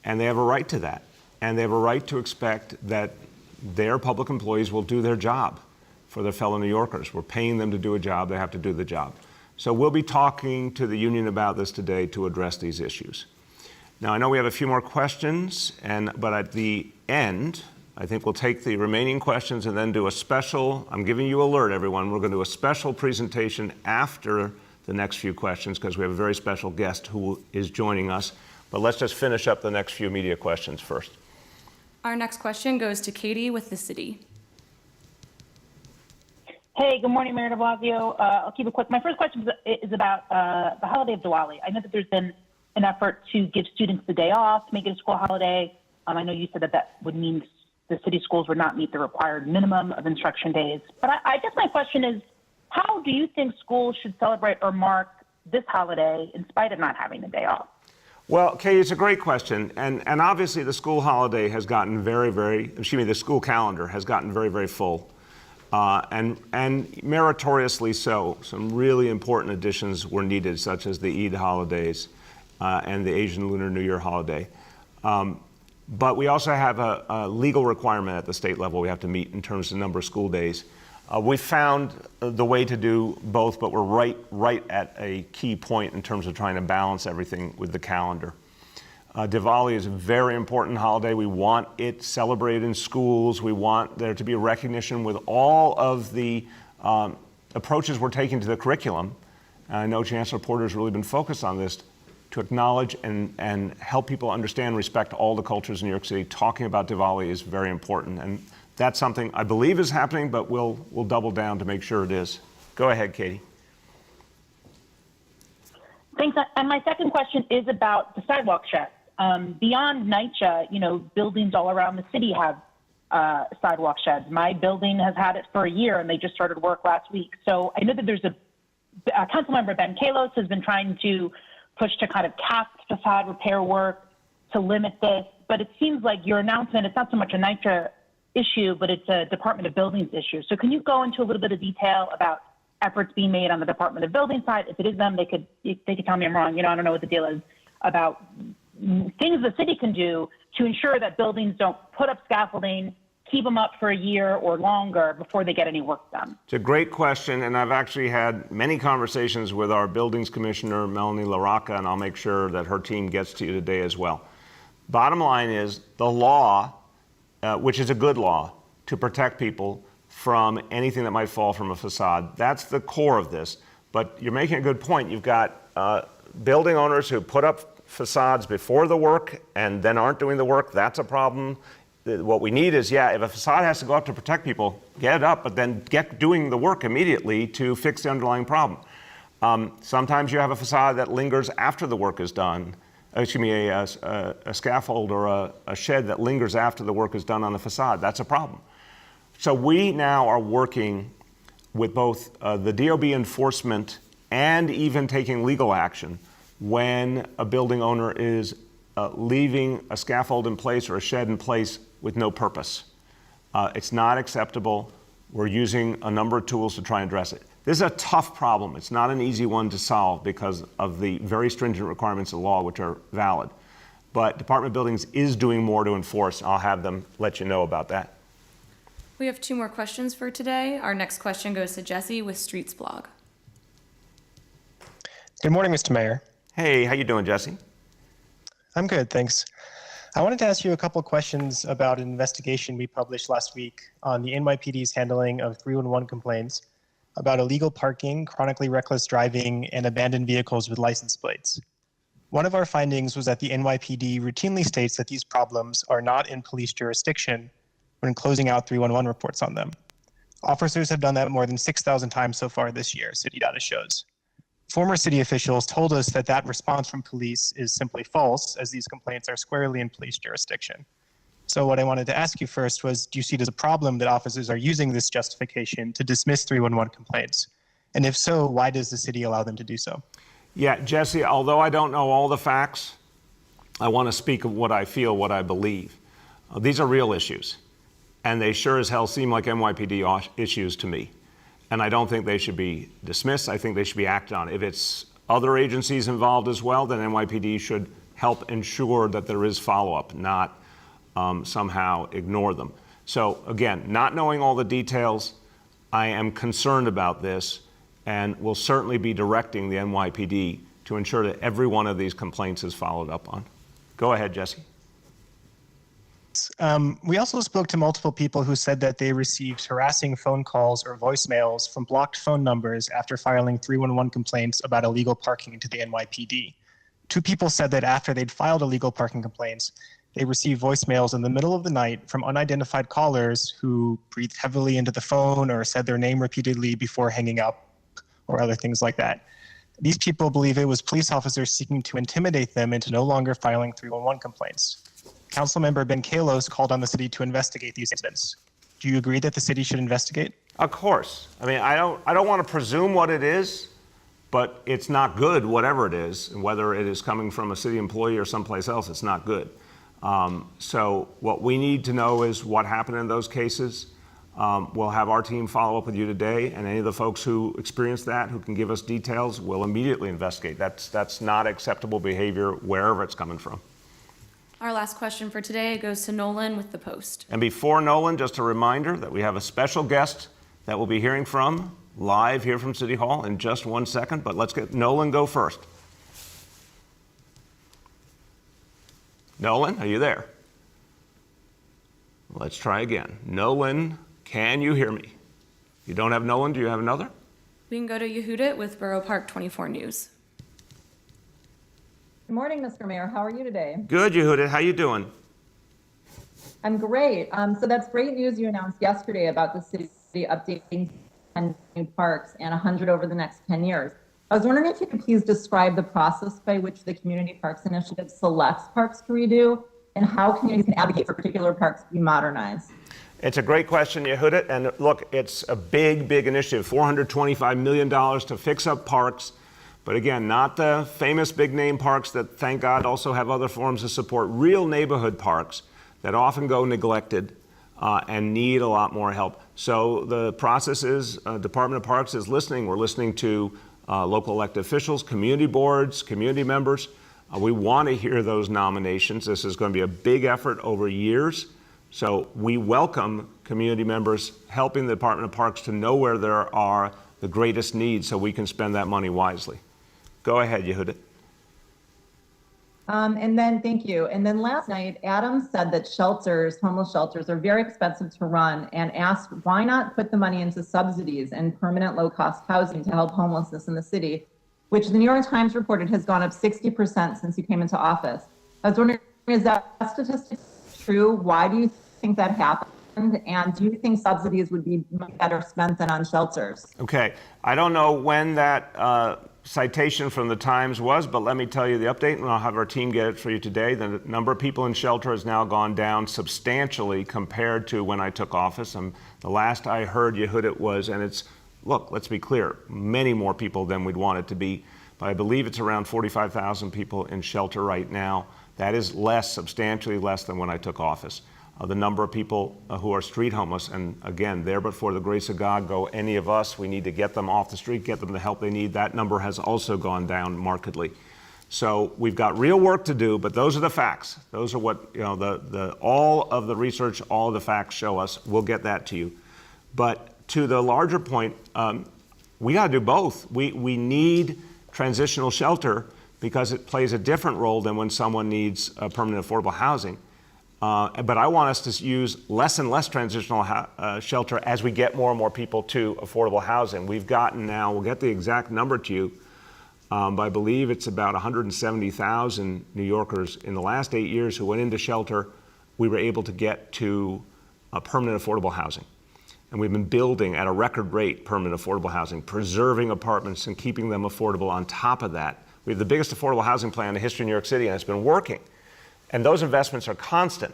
and they have a right to that. And they have a right to expect that their public employees will do their job for their fellow New Yorkers. We're paying them to do a job. They have to do the job. So we'll be talking to the union about this today to address these issues. Now, I know we have a few more questions, but at the end, I think we'll take the remaining questions and then do a special, I'm giving you alert, everyone, we're going to do a special presentation after the next few questions because we have a very special guest who is joining us. But let's just finish up the next few media questions first. Our next question goes to Katie with the city. Hey, good morning, Mayor de Blasio. I'll keep it quick. My first question is about the holiday of Diwali. I know that there's been an effort to give students the day off, to make it a school holiday. I know you said that would mean the city schools would not meet the required minimum of instruction days. But I guess my question is, how do you think schools should celebrate or mark this holiday in spite of not having the day off? Well, Katie, it's a great question. And obviously the school holiday has gotten the school calendar has gotten very, very full. And meritoriously so. Some really important additions were needed, such as the Eid holidays and the Asian Lunar New Year holiday. But we also have a legal requirement at the state level we have to meet in terms of the number of school days. We found the way to do both, but we're right at a key point in terms of trying to balance everything with the calendar. Diwali is a very important holiday. We want it celebrated in schools. We want there to be a recognition with all of the approaches we're taking to the curriculum. I know Chancellor Porter has really been focused on this, to acknowledge and help people understand and respect all the cultures in New York City. Talking about Diwali is very important. And that's something I believe is happening, but we'll double down to make sure it is. Go ahead, Katie. Thanks. And my second question is about the sidewalk sheds. Beyond NYCHA, buildings all around the city have sidewalk sheds. My building has had it for a year, and they just started work last week. So I know that there's a Councilmember Ben Kalos has been trying to push to kind of cap facade repair work to limit this. But it seems like your announcement, it's not so much a NYCHA issue, but it's a Department of Buildings issue. So can you go into a little bit of detail about efforts being made on the Department of Buildings side? If it is them, they could tell me I'm wrong. I don't know what the deal is about things the city can do to ensure that buildings don't put up scaffolding, keep them up for a year or longer before they get any work done. It's a great question, and I've actually had many conversations with our buildings commissioner, Melanie LaRocca, and I'll make sure that her team gets to you today as well. Bottom line is the law, which is a good law, to protect people from anything that might fall from a facade. That's the core of this. But you're making a good point. You've got building owners who put up facades before the work and then aren't doing the work. That's a problem. What we need is, if a facade has to go up to protect people, get it up, but then get doing the work immediately to fix the underlying problem. Sometimes you have a facade that lingers after the work is done. A scaffold or a shed that lingers after the work is done on the facade. That's a problem. So we now are working with both the DOB enforcement and even taking legal action when a building owner is leaving a scaffold in place or a shed in place with no purpose. It's not acceptable. We're using a number of tools to try and address it. This is a tough problem. It's not an easy one to solve because of the very stringent requirements of the law, which are valid. But Department of Buildings is doing more to enforce. I'll have them let you know about that. We have 2 more questions for today. Our next question goes to Jesse with Streets Blog. Good morning, Mr. Mayor. Hey, how you doing, Jesse? I'm good, thanks. I wanted to ask you a couple questions about an investigation we published last week on the NYPD's handling of 311 complaints about illegal parking, chronically reckless driving, and abandoned vehicles with license plates. One of our findings was that the NYPD routinely states that these problems are not in police jurisdiction when closing out 311 reports on them. Officers have done that more than 6,000 times so far this year, city data shows. Former city officials told us that that response from police is simply false, as these complaints are squarely in police jurisdiction. So what I wanted to ask you first was, do you see it as a problem that officers are using this justification to dismiss 311 complaints? And if so, why does the city allow them to do so? Yeah, Jesse, although I don't know all the facts, I want to speak of what I feel, what I believe. These are real issues, and they sure as hell seem like NYPD issues to me. And I don't think they should be dismissed. I think they should be acted on. If it's other agencies involved as well, then NYPD should help ensure that there is follow-up, not somehow ignore them. So again, not knowing all the details, I am concerned about this and will certainly be directing the NYPD to ensure that every one of these complaints is followed up on. Go ahead, Jesse. We also spoke to multiple people who said that they received harassing phone calls or voicemails from blocked phone numbers after filing 311 complaints about illegal parking to the NYPD. Two people said that after they'd filed illegal parking complaints, they received voicemails in the middle of the night from unidentified callers who breathed heavily into the phone or said their name repeatedly before hanging up or other things like that. These people believe it was police officers seeking to intimidate them into no longer filing 311 complaints. Councilmember Ben Kalos called on the city to investigate these incidents. Do you agree that the city should investigate? Of course. I mean, I don't want to presume what it is, but it's not good, whatever it is, and whether it is coming from a city employee or someplace else, it's not good. So what we need to know is what happened in those cases. We'll have our team follow up with you today, and any of the folks who experienced that, who can give us details, will immediately investigate. That's not acceptable behavior wherever it's coming from. Our last question for today goes to Nolan with the Post. And before Nolan, just a reminder that we have a special guest that we'll be hearing from live here from City Hall in just 1 second, but let's get Nolan go first. Nolan, are you there? Let's try again. Nolan, can you hear me? You don't have Nolan, do you have another? We can go to Yehudit with Borough Park 24 News. Good morning, Mr. Mayor. How are you today? Good, Yehudit. How you doing? I'm great. So that's great news you announced yesterday about the city updating 10 new parks and 100 over the next 10 years. I was wondering if you could please describe the process by which the Community Parks Initiative selects parks to redo and how communities can advocate for particular parks to be modernized. It's a great question, Yehudit. And look, it's a big, big initiative, $425 million to fix up parks. But again, not the famous big name parks that, thank God, also have other forms of support, real neighborhood parks that often go neglected and need a lot more help. So the process is, Department of Parks is listening. We're listening to local elected officials, community boards, community members. We want to hear those nominations. This is going to be a big effort over years. So we welcome community members helping the Department of Parks to know where there are the greatest needs so we can spend that money wisely. Go ahead, Yehudit. And then, thank you. And then last night, Adam said that shelters, homeless shelters, are very expensive to run and asked why not put the money into subsidies and permanent low-cost housing to help homelessness in the city, which the New York Times reported has gone up 60% since you came into office. I was wondering, is that statistic true? Why do you think that happened? And do you think subsidies would be better spent than on shelters? Okay, I don't know when that citation from the Times was, but let me tell you the update, and I'll have our team get it for you today. The number of people in shelter has now gone down substantially compared to when I took office. And the last I heard, Yehudit, was, and it's, look, let's be clear, many more people than we'd want it to be, but I believe it's around 45,000 people in shelter right now. That is less, substantially less than when I took office. The number of people who are street homeless, and again, there but for the grace of God go any of us. We need to get them off the street, get them the help they need. That number has also gone down markedly. So we've got real work to do, but those are the facts. Those are what, you know, all of the research, all of the facts show us. We'll get that to you. But to the larger point, we got to do both. We need transitional shelter because it plays a different role than when someone needs permanent affordable housing. But I want us to use less and less transitional shelter as we get more and more people to affordable housing. We've gotten now, we'll get the exact number to you, but I believe it's about 170,000 New Yorkers in the last 8 years who went into shelter. We were able to get to permanent affordable housing. And we've been building at a record rate permanent affordable housing, preserving apartments and keeping them affordable. On top of that, we have the biggest affordable housing plan in the history of New York City, and it's been working. And those investments are constant.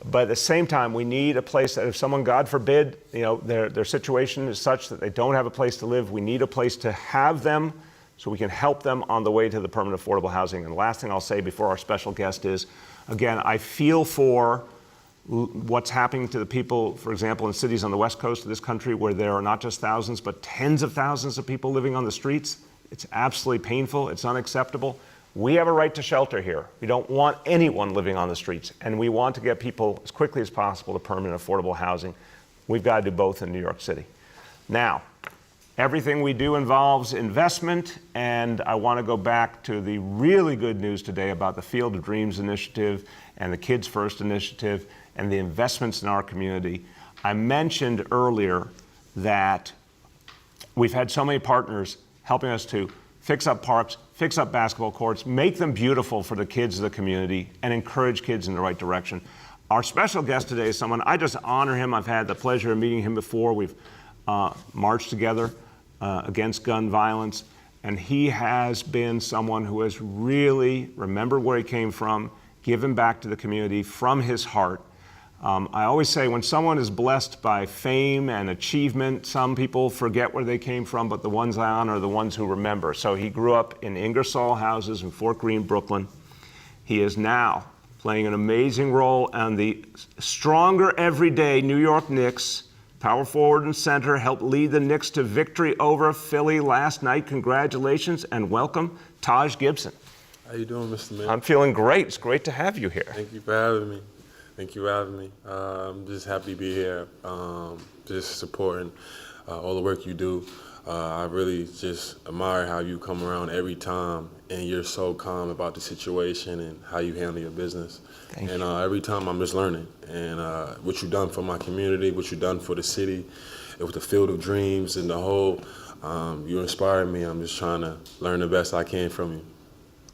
But at the same time, we need a place that if someone, God forbid, their situation is such that they don't have a place to live, we need a place to have them so we can help them on the way to the permanent affordable housing. And the last thing I'll say before our special guest is, again, I feel for what's happening to the people, for example, in cities on the west coast of this country where there are not just thousands, but tens of thousands of people living on the streets. It's absolutely painful. It's unacceptable. We have a right to shelter here. We don't want anyone living on the streets, and we want to get people as quickly as possible to permanent affordable housing. We've got to do both in New York City. Now, everything we do involves investment, and I want to go back to the really good news today about the Field of Dreams initiative and the Kids First initiative and the investments in our community. I mentioned earlier that we've had so many partners helping us to fix up parks, fix up basketball courts, make them beautiful for the kids of the community, and encourage kids in the right direction. Our special guest today is someone, I just honor him. I've had the pleasure of meeting him before. We've marched together against gun violence, and he has been someone who has really remembered where he came from, given back to the community from his heart. I always say when someone is blessed by fame and achievement, some people forget where they came from, but the ones I honor are the ones who remember. So he grew up in Ingersoll houses in Fort Greene, Brooklyn. He is now playing an amazing role on the stronger everyday New York Knicks. Power forward and center, helped lead the Knicks to victory over Philly last night. Congratulations and welcome, Taj Gibson. How you doing, Mr. Mayor? I'm feeling great. It's great to have you here. Thank you for having me. I'm just happy to be here, just supporting all the work you do. I really just admire how you come around every time and you're so calm about the situation and how you handle your business. Thank you. Every time I'm just learning. And what you've done for my community, what you've done for the city, with the Field of Dreams and the whole, you inspire me. I'm just trying to learn the best I can from you.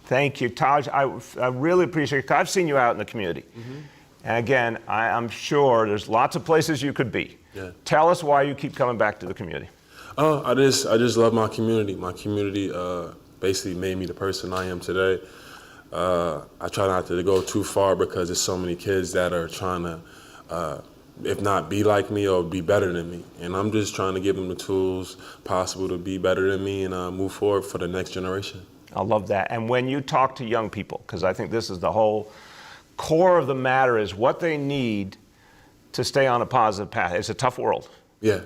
Thank you, Taj. I really appreciate it. I've seen you out in the community. Mm-hmm. And again, I'm sure there's lots of places you could be. Yeah. Tell us why you keep coming back to the community. Oh, I just love my community. My community basically made me the person I am today. I try not to go too far because there's so many kids that are trying to, if not be like me or be better than me. And I'm just trying to give them the tools possible to be better than me and move forward for the next generation. I love that. And when you talk to young people, because I think this is the whole core of the matter is what they need to stay on a positive path. It's a tough world. Yeah.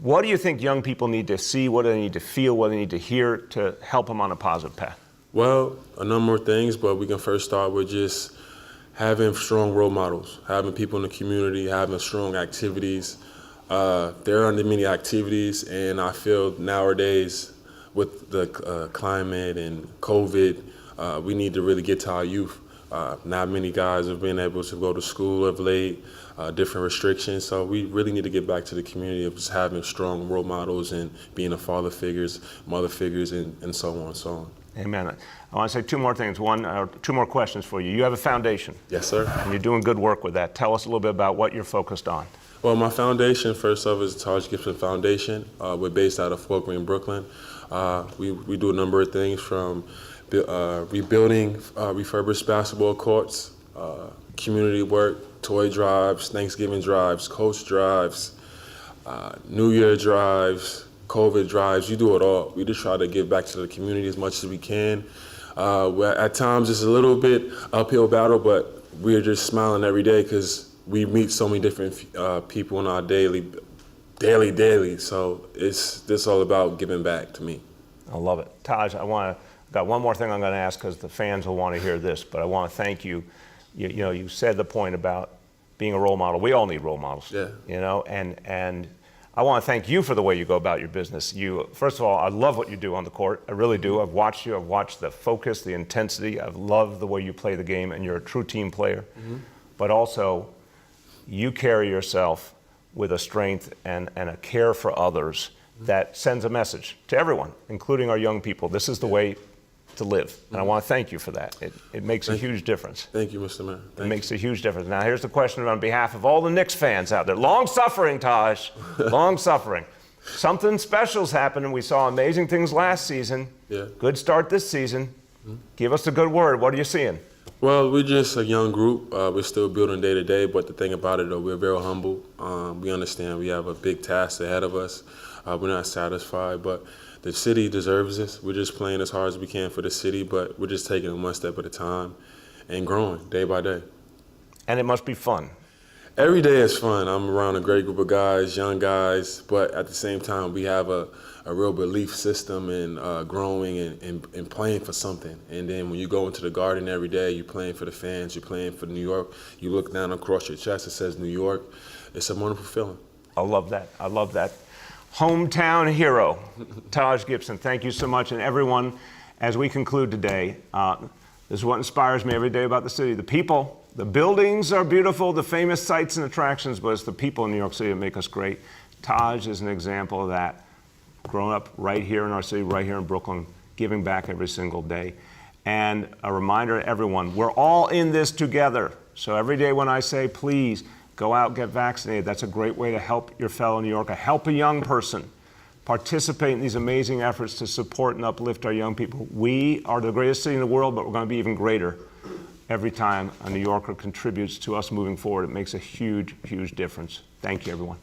What do you think young people need to see? What do they need to feel? What do they need to hear to help them on a positive path? Well, a number of things, but we can first start with just having strong role models, having people in the community, having strong activities. There aren't many activities, and I feel nowadays with the climate and COVID, we need to really get to our youth. Not many guys have been able to go to school of late, different restrictions. So we really need to get back to the community of just having strong role models and being a father figures, mother figures, and so on and so on. Amen. I want to say two more things. Two more questions for you. You have a foundation. Yes, sir. And you're doing good work with that. Tell us a little bit about what you're focused on. Well, my foundation, first off, is the Taj Gibson Foundation. We're based out of Fort Greene, Brooklyn. We do a number of things from rebuilding refurbished basketball courts, community work, toy drives, Thanksgiving drives, coach drives, New Year drives, COVID drives. You do it all. We just try to give back to the community as much as we can. At times it's a little bit uphill battle, but we're just smiling every day because we meet so many different people in our daily. So it's all about giving back to me. I love it. Taj, got one more thing I'm going to ask because the fans will want to hear this, but I want to thank you. You said the point about being a role model. We all need role models. Yeah. And I want to thank you for the way you go about your business. First of all, I love what you do on the court. I really do. I've watched you. I've watched the focus, the intensity. I've loved the way you play the game, and you're a true team player. But also, you carry yourself with a strength and a care for others that sends a message to everyone, including our young people. This is the way to live, and I want to thank you for that. It makes a huge difference. Thank you, Mr. Mayor. It makes a huge difference. Now, here's the question on behalf of all the Knicks fans out there. Long suffering, Taj. Long suffering. Something special's happening. We saw amazing things last season. Yeah. Good start this season. Give us a good word. What are you seeing? Well, we're just a young group. We're still building day to day, but the thing about it, though, we're very humble. We understand we have a big task ahead of us. We're not satisfied, but the city deserves this. We're just playing as hard as we can for the city, but we're just taking it one step at a time and growing day by day. And it must be fun. Every day is fun. I'm around a great group of guys, young guys, but at the same time, we have a real belief system in growing and playing for something. And then when you go into the Garden every day, you're playing for the fans, you're playing for New York. You look down across your chest, it says New York. It's a wonderful feeling. I love that. I love that. Hometown hero, Taj Gibson, thank you so much. And everyone, as we conclude today, this is what inspires me every day about the city. The people, the buildings are beautiful, the famous sights and attractions, but it's the people in New York City that make us great. Taj is an example of that. Grown up right here in our city, right here in Brooklyn, giving back every single day. And a reminder to everyone, we're all in this together. So every day when I say, please, go out, get vaccinated. That's a great way to help your fellow New Yorker, help a young person, participate in these amazing efforts to support and uplift our young people. We are the greatest city in the world, but we're going to be even greater every time a New Yorker contributes to us moving forward. It makes a huge, huge difference. Thank you, everyone.